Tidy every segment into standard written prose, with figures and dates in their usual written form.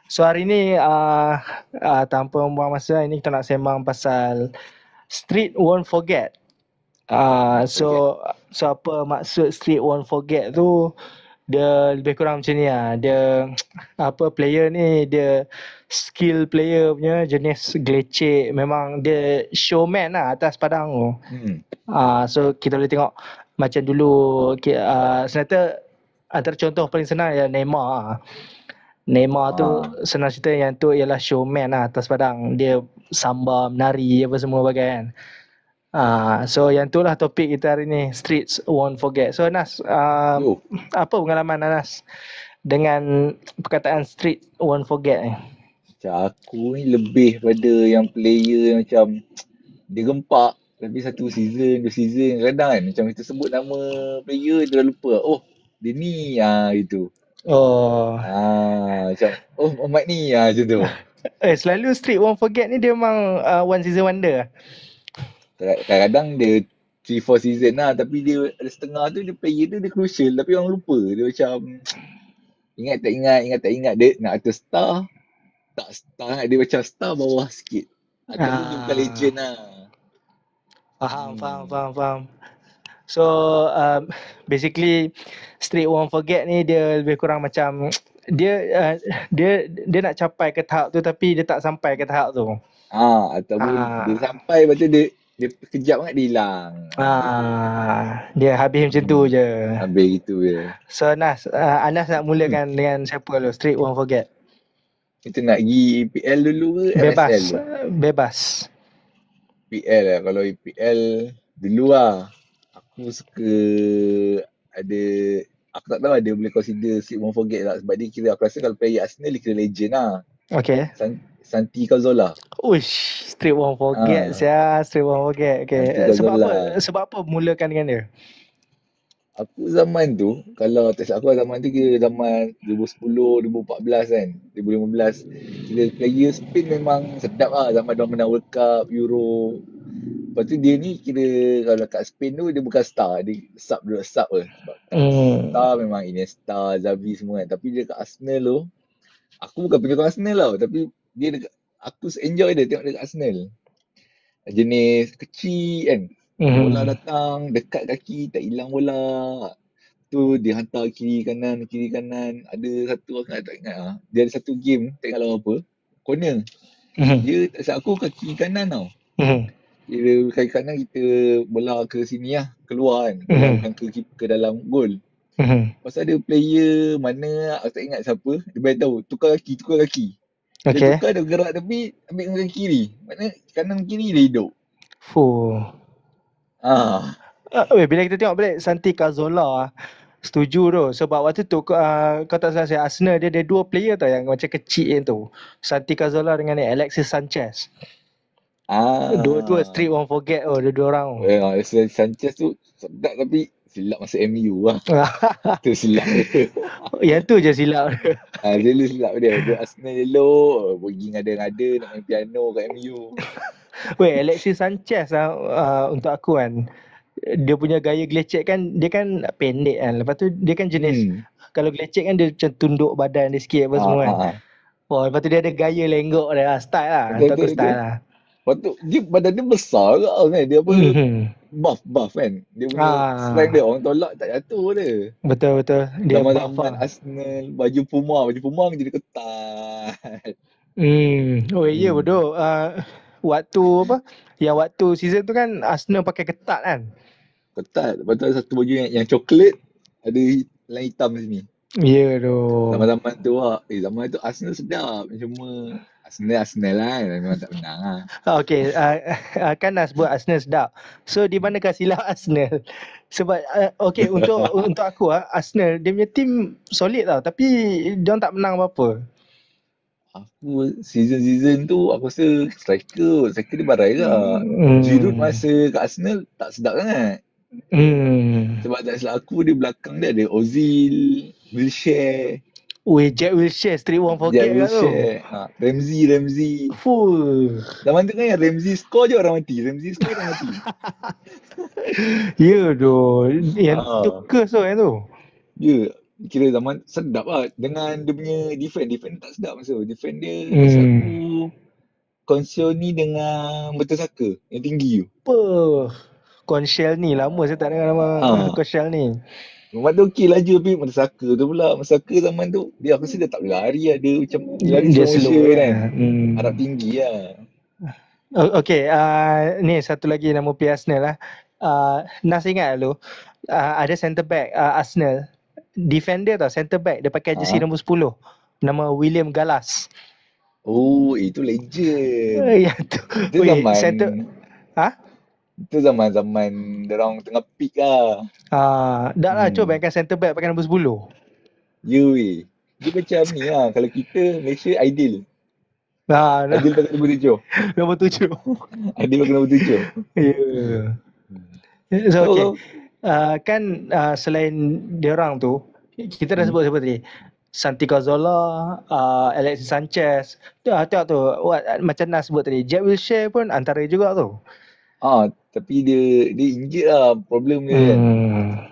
So hari ni tanpa membuang masa, ini kita nak sembang pasal Street Won't Forget. Forget. So apa maksud Street Won't Forget tu, dia lebih kurang macam ni lah. Dia apa, player ni dia skill player punya jenis gelecek. Memang dia showman lah atas padang tu. So kita boleh tengok macam dulu sebenarnya antara contoh paling senang ialah Neymar lah. Neymar tu senang cerita yang tu ialah showman lah atas padang. Dia samba, menari apa semua bagai kan. So yang tu lah topik kita hari ni, Streets Won't Forget. So Anas, apa pengalaman Anas dengan perkataan Street Won't Forget ni? Macam aku ni lebih pada yang player yang macam dia gempak tapi satu season, dua season kadang kan macam kita sebut nama player dia dah lupa. Oh, dia ni itu. Macam Mat ni macam tu. Selalu Street Won't Forget ni dia memang one season wonder. Kadang-kadang dia 3-4 season lah tapi dia ada setengah tu dia player tu dia crucial tapi orang lupa. Dia macam ingat tak ingat dia nak atas star. Tak star, dia macam star bawah sikit. Ataupun dia bukan legend lah. Faham. So basically Street Won't Forget ni dia lebih kurang macam dia nak capai ke tahap tu tapi dia tak sampai ke tahap tu. Ataupun dia sampai lepas tu dia kejap sangat dia hilang. Dia habis macam tu je. Habis gitu je. So Anas nak mulakan dengan siapa dulu? Street Won't Forget. Kita nak pergi EPL dulu ke MSL? Bebas. EPL lah. Kalau EPL dulu lah. Aku suka ada, aku tak tahu dia boleh consider Street Won't Forget lah. Sebab dia kira, aku rasa kalau player Arsenal dia kira legend lah. Okay. Santi Cazorla. Uish, Street Won't Forget. Street Won't Forget. Okay. Sebab apa mulakan dengan dia? Aku zaman tu, kalau tak silap aku zaman tu kira zaman 2010, 2014 kan, 2015. Kira player Spain memang sedap lah zaman dia menang World Cup, Euro. Lepas tu dia ni kira kalau kat Spain tu dia bukan star, dia sub je. Sebab star memang Iniesta, Xavi semua kan. Tapi dia kat Arsenal tu, aku bukan penyokong Arsenal tau, tapi dia dekat, aku enjoy dia tengok dia kat Arsenal. Jenis kecil kan. Bola datang dekat kaki tak hilang bola. Tu dia hantar kiri kanan. Ada satu aku tak ingat lah. Dia ada satu game tak ingat lawan apa. Corner. Dia tak silap aku kaki kanan tau. Dia kaki kanan kita bola ke sini lah, keluar kan. Bukan ke dalam gol. Pasal ada player mana aku tak ingat siapa, dia bagi tahu tukar kaki. Dia tukar, dia gerak tepi, ambil dengan kiri. Maknanya kanan kiri dia hidup. Bila kita tengok balik Santi Cazorla, setuju tu. Sebab waktu tu kau tak salah saya, Arsenal dia ada dua player tau yang macam kecil tu. Santi Cazorla dengan ni Alexis Sanchez. Dua-dua Street Won't Forget dua orang. Alexis Sanchez tu sedap tapi silap masuk MU lah. Tu silap dia. Yang tu je silap dia. Dia silap dia. Dia Arsenal elok, pergi ngada-ngada nak main piano kat MU. Alexis Sanchez untuk aku kan, dia punya gaya gelecek kan, dia kan pendek kan. Lepas tu dia kan jenis kalau gelecek kan dia macam tunduk badan dia sikit apa semua kan. Lepas tu dia ada gaya lenggok dia, style lah. Untuk aku style lah. Lepas tu dia badan dia besar ke kan. Dia apa buff kan. Dia punya strike dia orang tolak tak jatuh dia. Betul. Dia zaman Arsenal baju Puma jadi ketat. Ya bodoh. Waktu season tu kan Arsenal pakai ketat kan. Ketat. Lepas tu ada satu baju yang coklat, ada line hitam sini. Ya doh. Zaman-zaman tu lah. Zaman tu Arsenal sedap. Cuma Arsenal lah. Memang tak menang lah. Okay. Kan Nas buat Arsenal sedap. So di manakah silap Arsenal? Sebab untuk aku Arsenal dia punya team solid tau. Tapi diorang tak menang apa-apa. Aku season tu aku rasa striker dia barai lah. Giroud masa kat Arsenal tak sedap sangat. Sebab tak silap aku dia belakang dia ada Ozil, Wilshere. Jack Wilshere, Street Won't Forget kat tu. Ramsey. Zaman tu kan yang Ramsey score je orang mati. Ya doh. Yang tu curse tu yang tu. Ya. Kira zaman sedap lah. Dengan dia punya defend tak sedap masa tu. Defend dia masa Hmm. aku Konsoni dengan Mertesacker yang tinggi tu. Apa? Conshell ni lama saya tak dengar nama Ah, Conshell ni. Memang tu okey laju tapi Mertesacker tu pula. Mertesacker zaman tu dia aku rasa dia tak boleh lari lah. Dia macam dia lari Dia slow slow motion kan. lah. Harap tinggi lah. Okay, ni satu lagi nama player Arsenal lah. Nas ingat dulu, ada centre back Arsenal. Defender tau, centre back. Dia pakai jersey Ha? nombor 10. Nama William Gallas. Oh, itu legend. Ya tu. Itu Weh, zaman centre... Ha? itu zaman-zaman dorang tengah peak lah. Dah lah, cuba Hmm. bayangkan centre back pakai nombor 10. Ya weh. Dia macam ni lah. Kalau kita Malaysia Aidil. Nah, Aidil pakai nombor 7. nombor 7. Aidil pakai nombor 7. Ya. Hmm. So, okay. So, Kan selain dia orang tu, kita dah hmm. sebut seperti Santi Cazorla, Alexis Sanchez. Tengok tu, macam Nas sebut tadi, Jack Wilshere pun antara juga tu. Tapi dia injured lah problem dia kan.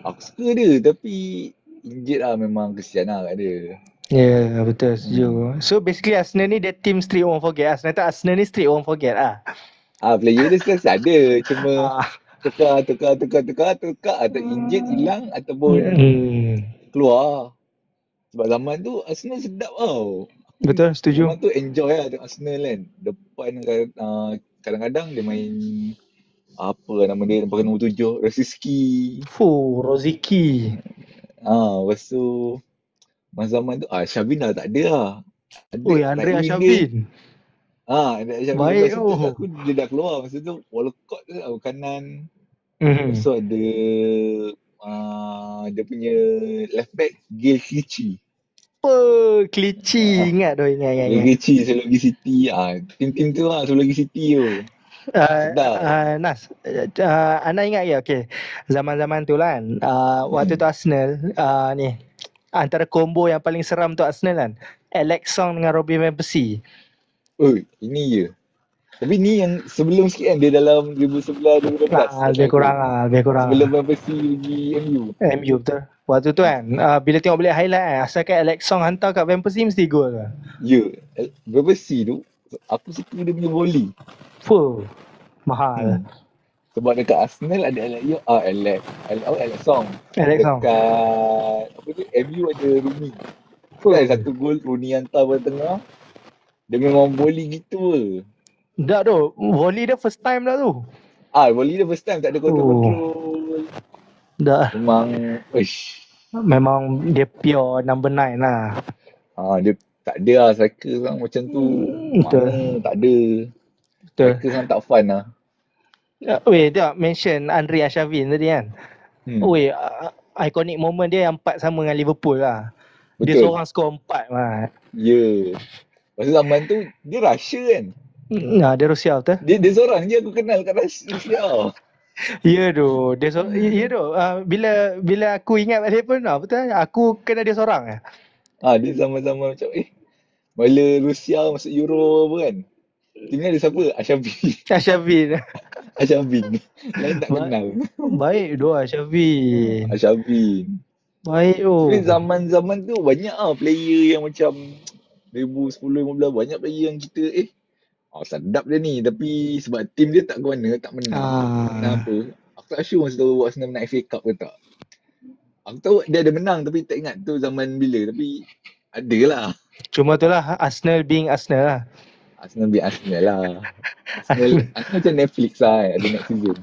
Aku suka dia tapi injured lah, memang kesian lah kat dia. Ya, betul, setuju. Hmm. So basically Arsenal ni dia team street won't forget. Arsenal ni street won't forget lah. Player dia still ada, cuma Ah. tukar atau injured hilang ataupun Hmm. keluar. Sebab zaman tu Arsenal sedap tau. Betul, setuju. Zaman tu enjoy lah tengok Arsenal kan. Depan kadang-kadang dia main apa nama dia, pakai nombor 7, Rosicky. Roziki. Lepas tu masa zaman tu Shavin dah tak ada lah. Ada Oi, right Andre wing dia. Ashavin. Ada Shavin. Baik Lepas tu aku dia dah keluar masa tu. Walcott tu lah kanan. Lepas tu ada dia punya left back Gail Clichy. Clichy. Ingat. Gail Clichy Sulawesi City. Tim-tim tu lah Sulawesi City tu. Sedap. Nas, Ana ingat ya, okay. Zaman-zaman tu lah kan, waktu tu Arsenal, ni, antara combo yang paling seram tu Arsenal kan, Alex Song dengan Robin Van Persie. Ini je. Tapi ni yang sebelum sikit kan, dia dalam 2011-2012. Lebih kurang. Sebelum Van Persie pergi MU. MU betul. Waktu tu kan, bila tengok balik highlight kan, asalkan Alex Song hantar kat Van Persie mesti gol lah. Ya, Van Persie tu, aku suka dia punya volley. Mahal. Sebab dekat Arsenal ada Alex Song. Alex Song. Dekat apa tu, MU ada Rooney. Ada satu gol Rooney hantar pada tengah. Dia memang volley gitu ke. Tak tu, volley dia first time lah tu. Volley dia first time, tak ada control. Dah. Memang dia pure number 9 lah. Dia tak ada lah striker sekarang macam tu. Betul. Mana tak ada. Betul. Striker sekarang tak fun lah. Tengok mention Andre Ashavin tadi kan. Iconic moment dia yang 4 sama dengan Liverpool lah. Betul. Dia seorang skor 4 lah. Ya. Masa zaman tu dia Russia kan. Dia Rusia betul. Dia seorang je aku kenal kat Rusia. Ya tu. Bila aku ingat balik pun betul. Aku kenal dia seorang. Dia zaman-zaman macam bila Rusia masuk Euro apa kan. Timnya ada siapa? Ashavin. Lain tak kenal. Baik tu Ashavin. Baik tu. Tapi zaman-zaman tu banyak player yang macam 2010-15 banyak player yang kita sedap dia ni, tapi sebab tim dia tak ke mana, tak menang. Kenapa? Aku tak sure masa tu Arsenal menang FA Cup ke tak. Aku tahu dia ada menang tapi tak ingat tu zaman bila, tapi adalah. Cuma tu lah Arsenal being Arsenal lah. Arsenal macam Netflix lah, ada next season.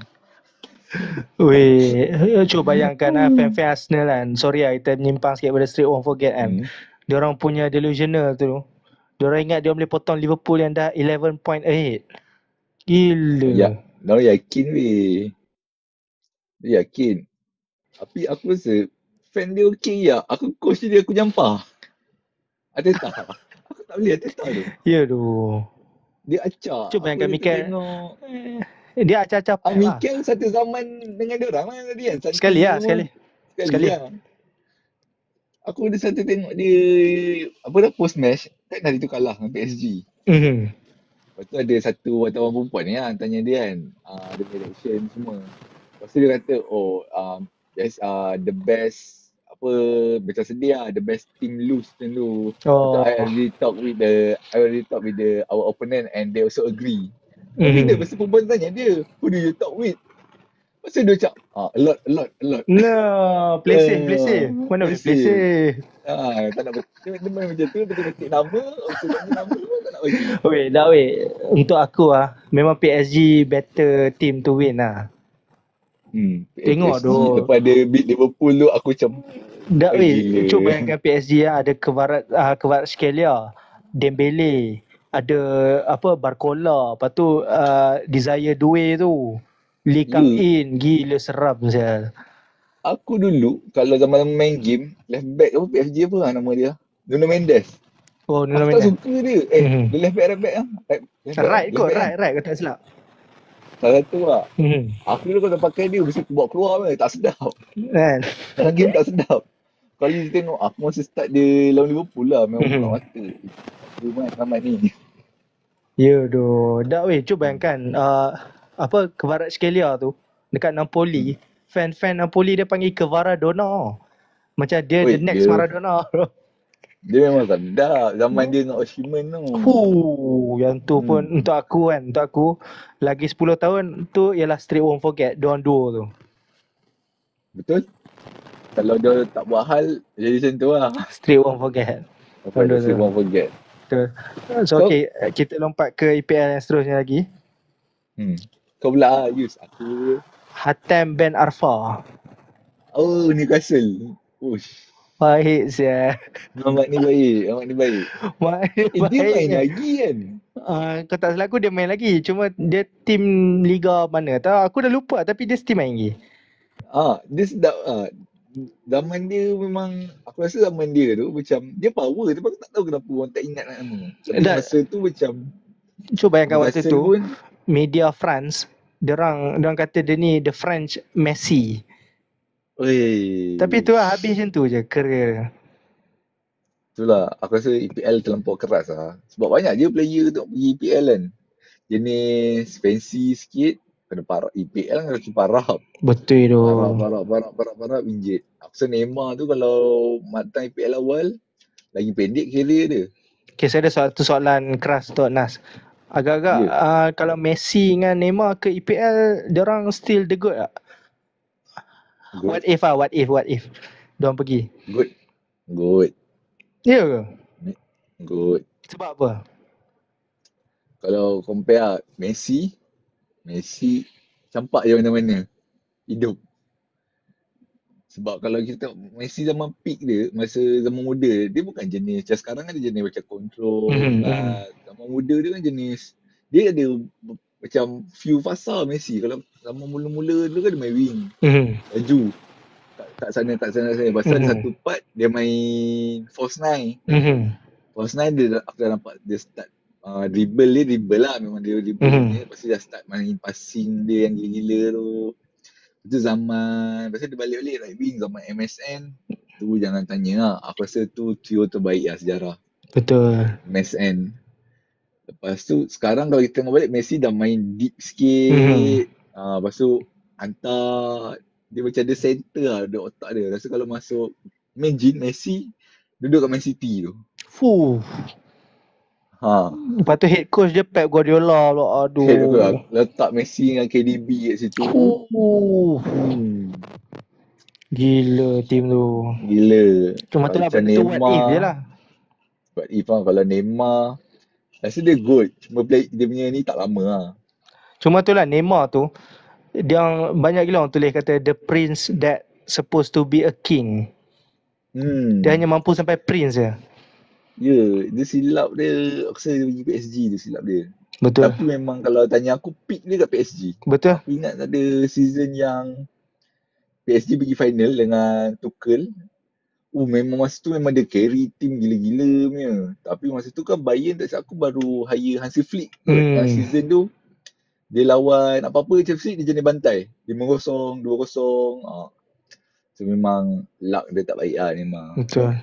Cuba bayangkan lah fan-fan Arsenal kan. Sorry lah kita menyimpang sikit pada Street Won't Forget kan. Diorang punya delusional tu. Diorang ingat dia boleh potong Liverpool yang dah 11 point ahead. Gila. Ya, diorang yakin weh. Dia yakin. Tapi aku rasa fan dia okey ya. Aku coach dia aku nyampah. Arteta. Aku tak boleh Arteta tu. Ya tu. Dia acak. Cuba bayangkan Mikel. Dia acak-acak. Mikel satu zaman dengan diorang lah tadi kan. Sekali lah. Aku ada satu tengok dia post match kan, hari tu kalah dengan PSG. Lepas tu ada satu wartawan perempuan ni tanya dia kan, dia punya reaction semua. Lepas tu dia kata, the best apa macam sedih lah, the best team lose macam tu. Lepas tu Oh. I already talk with our opponent and they also agree. Bila masa perempuan tanya dia, who do you talk with? Masa dia cakap, a lot. No, play safe. Mana boleh play safe. Tak nak dia main macam tu, betul ketik nama, so nama tak nak bagi. Okay, dah weh. Untuk aku memang PSG better team to win lah. Tengok PSG, tu. lepas dia beat Liverpool tu, aku macam Dah weh, gila. cuba bayangkan PSG ada Kvaratskhelia, Dembele, ada apa Barcola, lepas tu Desire Doué tu, Lee Kang In, gila seram saya. Aku dulu kalau zaman main game left back apa PSG apa nama dia? Nuno Mendes. Oh, Nuno Aku tak Mendes. suka dia. Dia left back lah. Right kau tak silap. Salah satu lah. Aku dulu kalau pakai dia mesti bawa keluar kan, tak sedap. Kan? Dalam game tak sedap. Kalau you tengok aku masa start dia lawan Liverpool lah, memang buka mata. Dia main ramai ni. Ya doh. Dah weh, cuba bayangkan apa Kvaratskhelia tu dekat Napoli. Fan Napoli dia panggil Kvaradona. Macam dia the next Maradona. Dia memang sedap zaman dia dengan Osimhen tu. Yang tu pun untuk aku lagi 10 tahun tu ialah straight won't forget diorang dua tu. Betul? Kalau dia tak buat hal jadi macam tu lah. Straight won't forget. Straight won't forget. Betul. So okay, kita lompat ke EPL yang seterusnya lagi. Kau pula Yus. Aku Hatem Ben Arfa. Oh, Newcastle. Ush. Baik saya. Muhammad ni baik. Dia main lagi kan? Kau tak salah aku dia main lagi. Cuma dia tim Liga mana tahu. Aku dah lupa tapi dia still main lagi. Dia sedap zaman dia memang, aku rasa zaman dia tu macam dia power tapi aku tak tahu kenapa orang tak ingat nama. Masa tu macam cuba bayangkan waktu tu pun, media France Diorang kata dia ni the French Messi. Tapi tu lah, habis macam tu je career. Itulah, aku rasa EPL terlampau keras lah. Sebab banyak je player tu pergi EPL kan. Jenis fancy sikit, kena parah. EPL kan kena parah. Betul tu. Parah injet. Aku rasa Neymar tu kalau matang EPL awal, lagi pendek career dia. Okay, saya ada satu soalan keras untuk Nas. Agak-agak kalau Messi dengan Neymar ke EPL, diorang still the good tak? What if diorang pergi? Good. Ya ke? Good. Sebab apa? Kalau compare Messi campak je mana-mana hidup. Sebab kalau kita Messi zaman peak dia, masa zaman muda, dia bukan jenis macam sekarang kan dia jenis macam control. Zaman muda dia kan jenis, dia ada macam few fasa Messi. Kalau zaman mula-mula dulu kan dia main wing, laju tak sana. Pasal satu part dia main false nine. False nine dia aku dah nampak dia start dribble lah, memang dia dribble dia. Lepas tu dia start main passing dia yang gila-gila tu. Itu zaman, lepas tu dia balik-balik right wing zaman MSN. Tu jangan tanya lah, aku rasa tu trio terbaik lah sejarah. Betul. MSN. Lepas tu sekarang kalau kita tengok balik, Messi dah main deep sikit. Lepas tu hantar, dia macam ada center lah, ada otak dia. Rasa kalau masuk, imagine Messi duduk kat Man City tu. Lepas tu head coach dia Pep Guardiola pula. Aduh. Letak Messi dengan KDB kat situ. Gila tim tu. Gila. Cuma tu lah betul what if je lah. What if lah kalau Neymar, rasa dia good. Cuma play, dia punya ni tak lama lah. Cuma tu lah Neymar tu, dia banyak gila orang tulis kata the prince that supposed to be a king. Dia hanya mampu sampai prince je. Ya, dia silap dia. Aku rasa dia pergi PSG tu silap dia. Betul. Tapi memang kalau tanya aku, pick dia kat PSG. Betul. Aku ingat ada season yang PSG pergi final dengan Tuchel. Memang masa tu memang dia carry team gila-gila punya. Tapi masa tu kan Bayern tak silap aku baru hire Hansi Flick. Yang season tu, dia lawan apa-apa Chelsea, dia jenis bantai. 5-0, 2-0. So memang luck dia tak baik lah memang. Betul.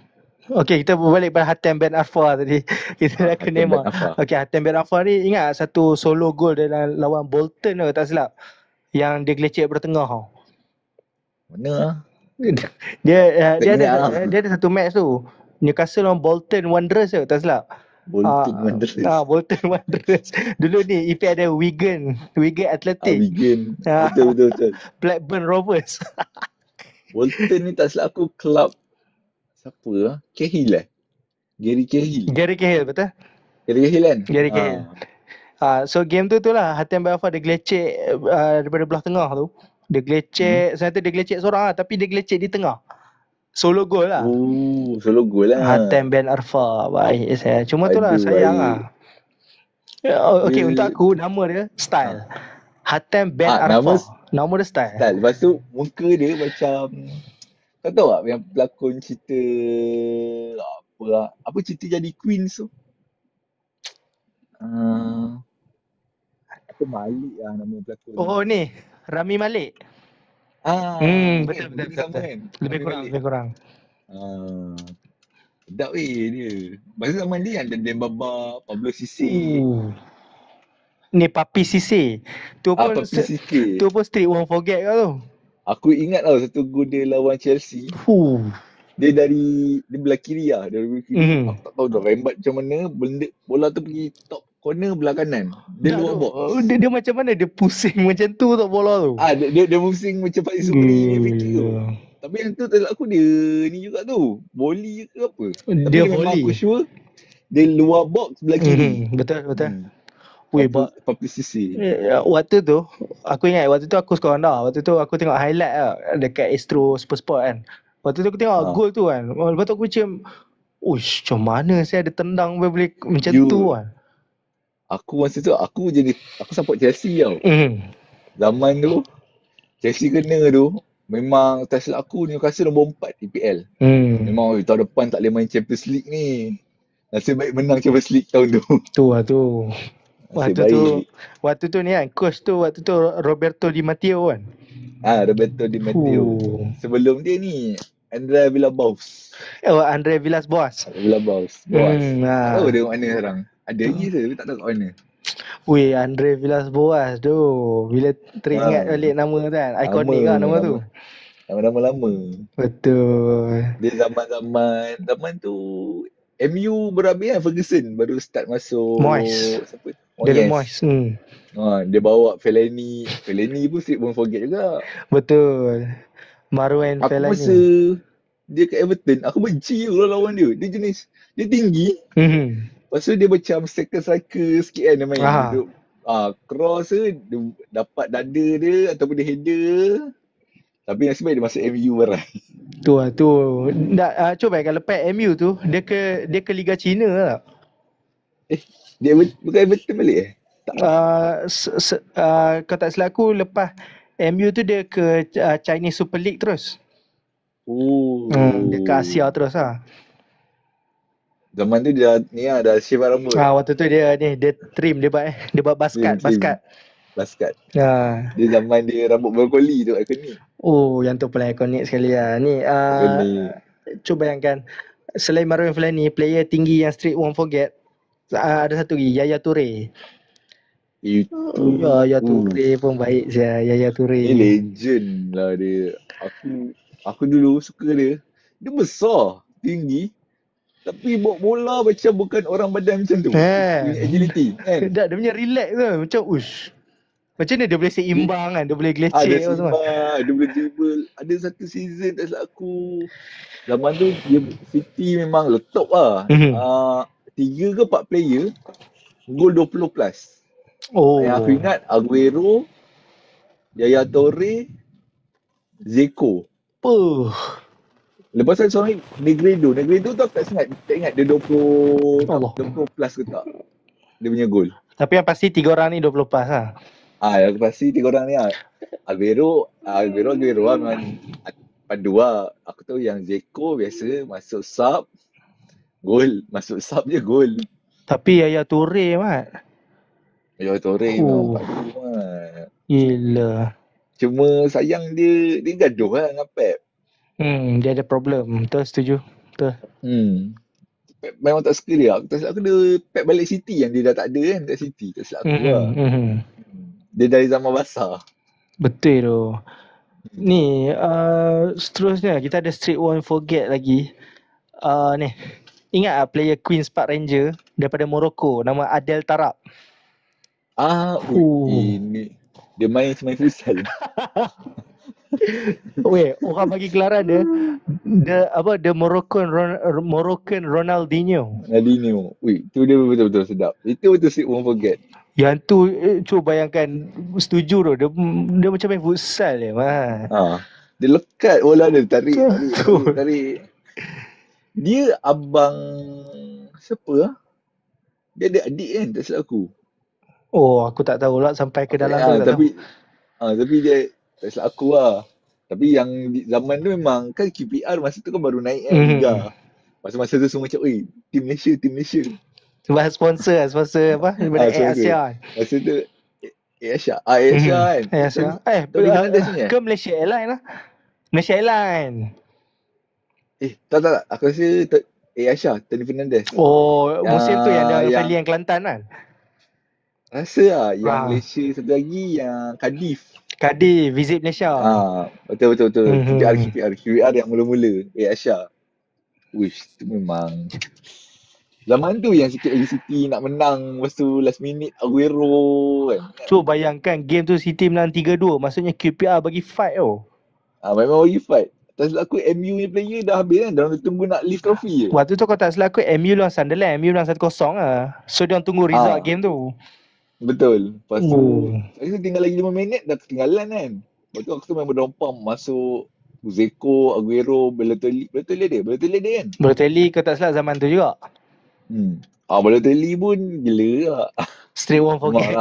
Okay, kita berbalik pada Hatem Ben Arfa tadi. Kita dah ke Neymar. Okay, Hatem Ben Arfa ni ingat satu solo goal dalam lawan Bolton ke tak silap? Yang dia gelecek pada tengah. Mana lah? Dia Tak ada ingat lah. dia ada satu match tu. Newcastle lawan Bolton Wanderers ke tak silap. Bolton Wanderers. Bolton Wanderers. Dulu ni EP ada Wigan Athletic. Wigan. Ah, Betul. Blackburn Rovers. Bolton ni tak silap aku club siapa lah? Cahill Gary Cahill. Gary Cahill betul? Gary Cahill kan? Gary Cahill. So game tu lah Hatem Belfa dia gelecek daripada belah tengah tu. Dia gelecek, sebenarnya dia gelecek seorang lah tapi dia gelecek di tengah. Solo goal lah. Oh, solo goal lah. Hatem Ben Arfa. Baik saya. Cuma tu lah Aduh, sayang baik. lah. Okay, untuk aku nama dia Style. Hatem Ben Arfa. Nama dia Style. Lepas tu muka dia macam, kau tahu tak yang pelakon cerita apa cerita jadi Queens tu? Apa Malik lah nama pelakon. Oh ni Rami Malik. Betul. Sama kan? Lebih kurang. Sedap dia. Masa zaman dia ada Dan Baba, Pablo Cisse. Ni Papi Cisse. Tu pun Papi Cisse. Tu pun street won't forget kau tu. Aku ingat tau satu gol dia lawan Chelsea. Dia belah kiri lah. Aku tak tahu dah rembat macam mana. Bola tu pergi top corner belah kanan. Dia luar box. Dia macam mana dia pusing macam tu tak bola tu. Dia pusing macam Faiz Supri dia fikir tu. Tapi yang tu tak aku dia ni juga tu. Volley ke apa. Dia volley. Aku sure dia luar box belah kiri. Betul. Papi Cisse. Waktu tu aku ingat waktu tu aku sekolah dah. Waktu tu aku tengok highlight lah dekat Astro Super Sport kan. Waktu tu aku tengok gol tu kan. Lepas tu aku macam macam mana saya ada tendang boleh macam tu kan. Aku masa tu aku support Chelsea tau. Zaman tu Chelsea kena tu memang tak silap aku Newcastle nombor 4 EPL. Memang tahun depan tak boleh main Champions League ni. Nasib baik menang Champions League tahun tu. Tu. Waktu tu ni kan coach tu waktu tu Roberto Di Matteo kan. Roberto Di Matteo. Sebelum dia ni Andre Villas-Boas. Andre Villas-Boas. Tahu dia kat mana sekarang? Ada lagi tapi tak tahu kat mana. Andre Villas-Boas tu. Bila teringat balik nama tu kan. Ikonik kan nama tu. Nama-nama lama. Betul. Dia zaman tu MU berhabis kan Ferguson baru start masuk. Moyes. Siapa? Moyes. Dia bawa Fellaini pun street won't forget juga. Betul. Marouane Fellaini. Aku masa dia kat Everton, aku benci lawan dia. Dia tinggi. Lepas tu dia macam second striker sikit kan dia main. Cross dia dapat dada dia ataupun dia header. Tapi nasib baik dia masuk MU barai. Tu. Cuba kalau lepas MU tu dia ke Liga China tak? Dia bukan Everton balik Kau tak silap aku lepas MU tu dia ke Chinese Super League terus. Dia ke Asia terus lah. Zaman tu dia dah shave rambut. Waktu tu dia trim dia buat basket. Dia zaman dia rambut brokoli tu ikonik. Yang tu paling ikonik sekali lah. Ni cuba bayangkan selain Marouane Fellaini, player tinggi yang street won't forget. Ada satu lagi Yaya Toure. Yaya Toure pun baik saya. Yaya Toure ni legend lah dia. Aku dulu suka dia. Dia besar, tinggi. Tapi bawa bola macam bukan orang badan macam tu. Agility kan. Dia punya relax tu macam macam mana dia boleh seimbang kan. Dia boleh gelecek. Dia boleh dribble. Ada satu season tak silap aku. Zaman tu dia City memang letop lah. 3 ke 4 player gol 20 plus. Yang aku ingat Aguero, Yaya Toure, Zico. Lepas tu seorang Negredo tu aku tak ingat dia 20 plus ke tak dia punya gol. Tapi yang pasti 3 orang ni 20 plus lah. Yang pasti 3 orang ni lah. Aguero lah memang pandu lah. Aku tahu yang Zico biasa masuk sub gol, masuk sub je gol. Tapi Yaya Toure Mat. Yaya Toure memang pandu Mat. Gila. Cuma sayang dia gaduh lah dengan Pep. Dia ada problem. Betul, setuju. Betul. Pep memang tak suka dia. Tak silap aku dia Pep balik City yang dia dah tak ada kan kat City. Tak silap aku lah. Dia dari zaman basah. Betul tu. Ni seterusnya kita ada Street One Forget lagi. Ni ingat tak player Queen's Park Ranger daripada Morocco, nama Adel Tarap. Ini dia main futsal. Weh, orang bagi gelaran dia the Moroccan Ronaldinho. Nadinho. Tu dia betul-betul sedap. Itu betul Street One Forget. Yang tu cuba bayangkan, setuju tu, dia macam main futsal dia. Dia lekat bola dia, tarik. Dia abang siapa? Dia ada adik kan, tak silap aku. Oh, aku tak tahulah sampai ke dalam tu tak tahu. Tapi dia tak silap aku lah. Tapi yang zaman tu memang kan QPR masa tu kan baru naik kan liga. Masa-masa tu semua macam, Tim Malaysia. Sebab sponsor apa? Daripada Air Asia. Masa tu Air Asia kan. Air Asia. Ke Malaysia Airline lah. Malaysia Airline. Tak. Aku rasa Air Asia, Tony Fernandez. Oh, musim tu yang dia Valley yang Kelantan kan? Rasa lah. Yang Malaysia satu lagi yang Cardiff visit Malaysia. Betul. QPR yang mula-mula Air Asia. Tu memang zaman tu yang sikit lagi City nak menang, lepas tu last minute Aguero kan. Cuba bayangkan game tu City menang 3-2, maksudnya QPR bagi fight tau. Memang bagi fight. Tak silap aku MU ni player dah habis kan, dah tunggu nak lift trophy je. Waktu tu kau tak silap aku MU lawan Sunderland, MU menang 1-0 lah. So dia tunggu result game tu. Betul. Lepas tu tinggal lagi 5 minit dah ketinggalan kan. Lepas tu aku tu main berdompam masuk Zeko, Aguero, Balotelli ada kan? Balotelli kau tak silap zaman tu juga. Balotelli pun gila lah. Street One Forget.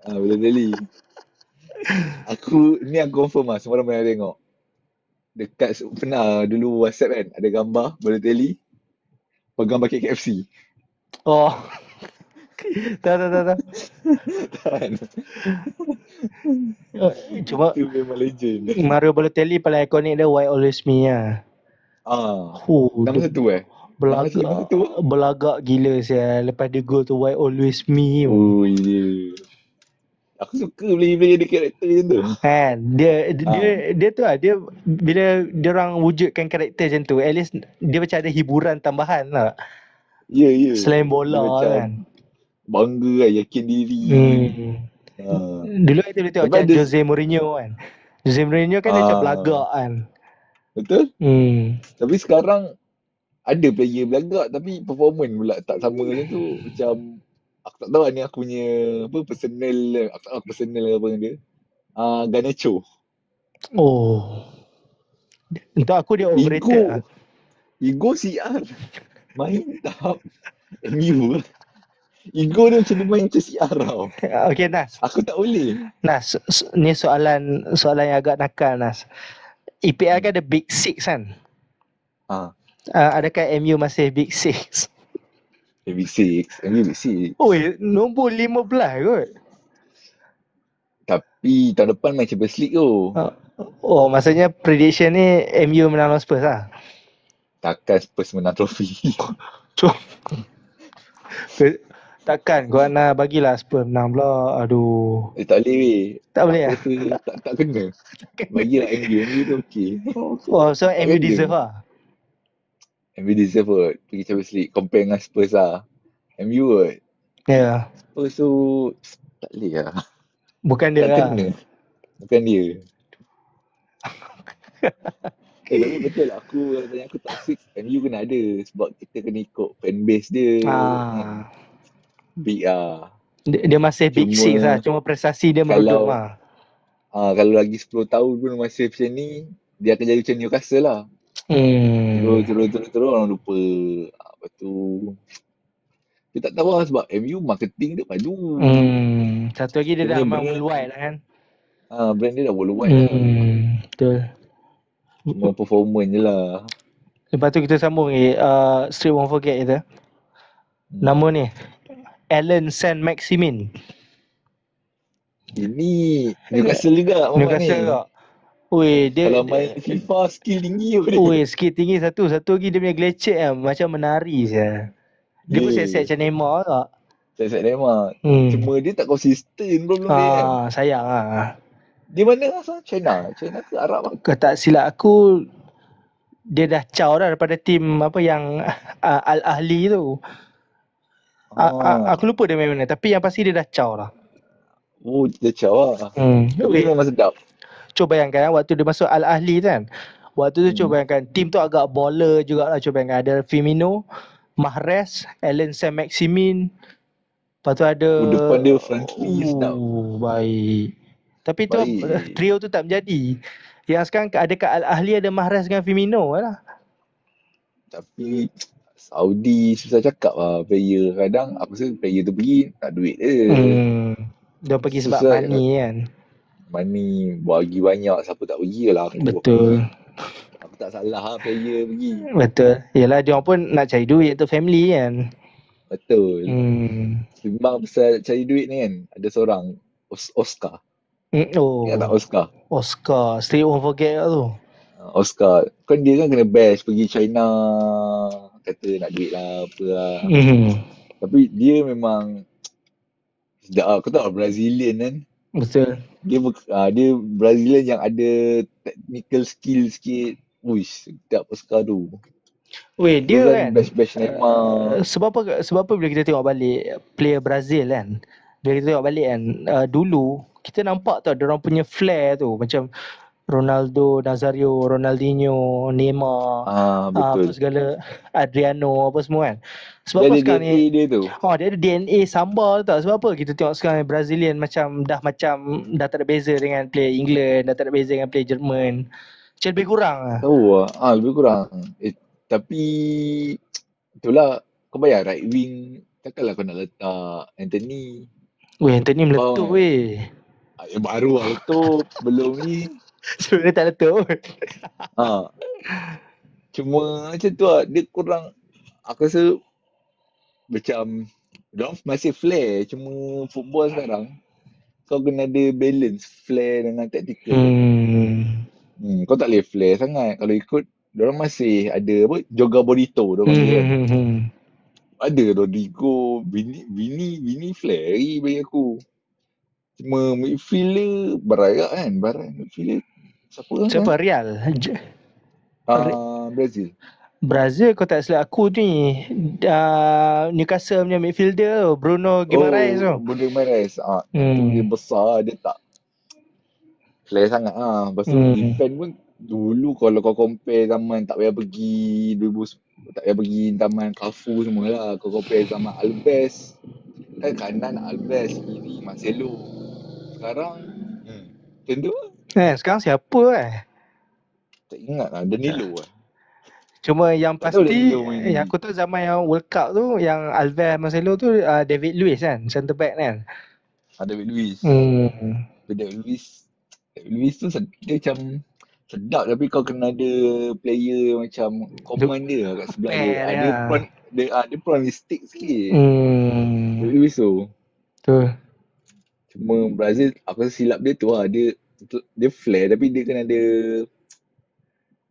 Balotelli. Aku confirm lah, semua orang pernah tengok. Dekat pernah dulu WhatsApp kan, ada gambar Balotelli pegang paket KFC. Tak. Cuma itu memang legend. Mario Balotelli paling ikonik dia Why Always Me lah. Nama satu Belagak gila saya lepas dia gol tu Why Always Me. Aku suka player dia karakter macam tu. Kan dia tu lah, dia bila dia orang wujudkan karakter macam tu, at least dia macam ada hiburan tambahan lah. Ya. Selain bola kan. Bangga kan, yakin diri. Dulu kita boleh tengok macam Jose Mourinho kan. Jose Mourinho kan dia macam belagak kan. Betul. Tapi sekarang ada player belagak tapi performance pula tak sama macam tu. Macam aku tak tahu ni aku punya personal apa dia. Garnacho. Untuk aku dia overrated. Ego CR. Main tahap MU. Ego dia macam main macam CR tau. Okay Nas. Aku tak boleh. Nas, ni soalan yang agak nakal Nas. EPL kan ada Big Six kan? Adakah MU masih Big Six? Big Six. Nombor 15 kot. Tapi tahun depan main Champions League tu. Maksudnya prediction ni MU menang lawan Spurs lah? Takkan Spurs menang trofi. Takkan kau nak bagilah Spurs menang pula. Aduh. Tak boleh weh. Tak boleh lah? Tak kena. Bagilah MU tu okey. So MU deserve lah? MU deserve kot pergi Champions League. Compare dengan Spurs lah. MU kot. Ya. Spurs tu tak boleh lah. Bukan dia tak lah. Kena. Bukan dia. Tapi betul lah. Kalau tanya aku top 6 MU kena ada. Sebab kita kena ikut fanbase dia. Big lah. Dia masih Big Six lah. Cuma prestasi dia meredup lah. Kalau lagi 10 tahun pun masih macam ni, dia akan jadi macam Newcastle lah. Terus orang lupa. Lepas tu dia tak tahu lah sebab MU marketing dia maju. Satu lagi dia dah worldwide lah kan. Brand dia dah worldwide lah. Betul. Cuma performance je lah. Lepas tu kita sambung Street One Forget kita. Nama ni Alan Saint-Maximin. Ini Newcastle juga. Newcastle juga. Dia kalau main FIFA skill tinggi. Skill tinggi satu lagi dia punya glitch macam menari saja. Dia pun set-set macam Neymar tak? Set Neymar. Cuma dia tak konsisten problem dia kan. Sayang lah. Dia mana asal? China? China ke Arab ah? Kalau tak silap aku, dia dah caw dah daripada tim apa yang Al Ahli tu. Aku Ah. lupa dia main mana, tapi yang pasti dia dah caw lah. Oh, dia caw lah. Tapi dia Wait, memang sedap. cuba bayangkan waktu dia masuk Al Ahli tu kan. Waktu tu cuba Hmm. bayangkan tim tu agak baller jugalah. Cuba bayangkan ada Firmino, Mahrez, Alan Saint-Maximin. Lepas tu ada Oh, depan dia Frankie sedap. baik. Tapi tu Baik. trio tu tak menjadi. Yang sekarang ada kat Al Ahli ada Mahrez dengan Firmino lah. Tapi Saudi susah cakap lah player. Kadang aku rasa player tu pergi tak duit dia. Dia pergi sebab Susah money kan. money bagi banyak, siapa tak pergi lah aku. Betul. Aku tak salah lah player pergi. Betul. Yelah dia orang pun nak cari duit untuk family kan. Betul. Hmm. Sembang pasal cari duit ni kan, ada seorang Oscar. Oh. Ingat tak Oscar? Oscar. Street won't forget tu. Oscar. Kan dia kan kena bash pergi China. Kata nak duit lah apa lah. Tapi dia memang sedap lah. Kau tahu Brazilian kan? Betul. Dia Brazilian yang ada technical skill sikit. Uish, sedap Oscar tu. Weh, dia kan bash Neymar. sebab apa bila kita tengok balik player Brazil kan, bila kita tengok balik kan, dulu kita nampak tau diorang punya flair tu, macam Ronaldo, Nazario, Ronaldinho, Neymar, Betul. apa segala, Adriano apa semua kan. Sebab Dia apa ada sekarang DNA ni dia tu. dia ada DNA sambal tau. Sebab apa kita tengok sekarang ni Brazilian macam dah tak ada beza dengan player England, dah tak ada beza dengan player Jerman. Macam lebih kurang lah. Tahu lah. Lebih kurang. Tapi itulah, kau bayar right wing, takkanlah kau nak letak Anthony. Weh, Anthony meletup weh. Baru lah letup. Belum ni. Sebelum dia tak letup. Cuma macam tu lah. Dia kurang, aku rasa macam diorang masih flair. Cuma football sekarang kau kena ada balance flair dengan tactical. Kau tak boleh flair sangat. Kalau ikut diorang masih ada apa, Joga Bonito diorang panggil kan. Ada Rodrigo, Vini flair bagi aku. Cuma midfielder Baraya kan. Midfielder siapa Real? Brazil kau tak silap aku ni, Newcastle punya midfielder Bruno Guimaraes tu. Bruno Guimaraes. Itu dia besar, dia tak flair sangat Lepas tu defend pun dulu kalau kau compare zaman tak payah pergi 2010, tak payah pergi zaman Cafu semualah, kau compare zaman Alves kan, kanan Alves, kiri Marcelo. Sekarang macam tu sekarang siapa tak ingat lah, Danilo Cuma yang tak tahu pasti Danilo main yang aku tahu zaman yang World Cup tu, yang Alves Marcelo tu, David Luiz kan, centre back kan. David Luiz. David Luiz tu dia macam sedap, tapi kau kena ada player macam command dia kat sebelah dia. Dia prawn mistake sikit. David Luiz tu. Betul. Cuma Brazil, aku rasa silap dia tu lah. Dia flair, tapi dia kena ada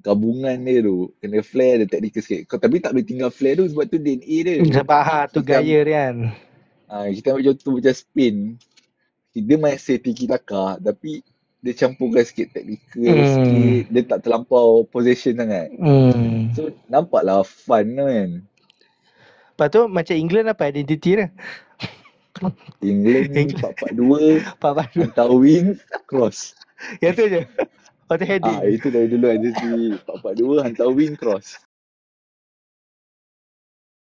gabungan dia tu. Kena flair, ada technical sikit. Tapi tak boleh tinggal flair tu, sebab tu DNA dia. Sebab tu gaya dia kan. Kita ambil contoh macam Spain. Dia masih tiki-taka, tapi dia campurkan sikit technical sikit. Dia tak terlampau possession sangat. So nampaklah fun kan. Lepas tu macam England apa identiti dia? England 4-4-2, hantar wing, cross. Yang tu je. Atau heading. Itu dari dulu identiti 4-4-2, hantar wing, cross.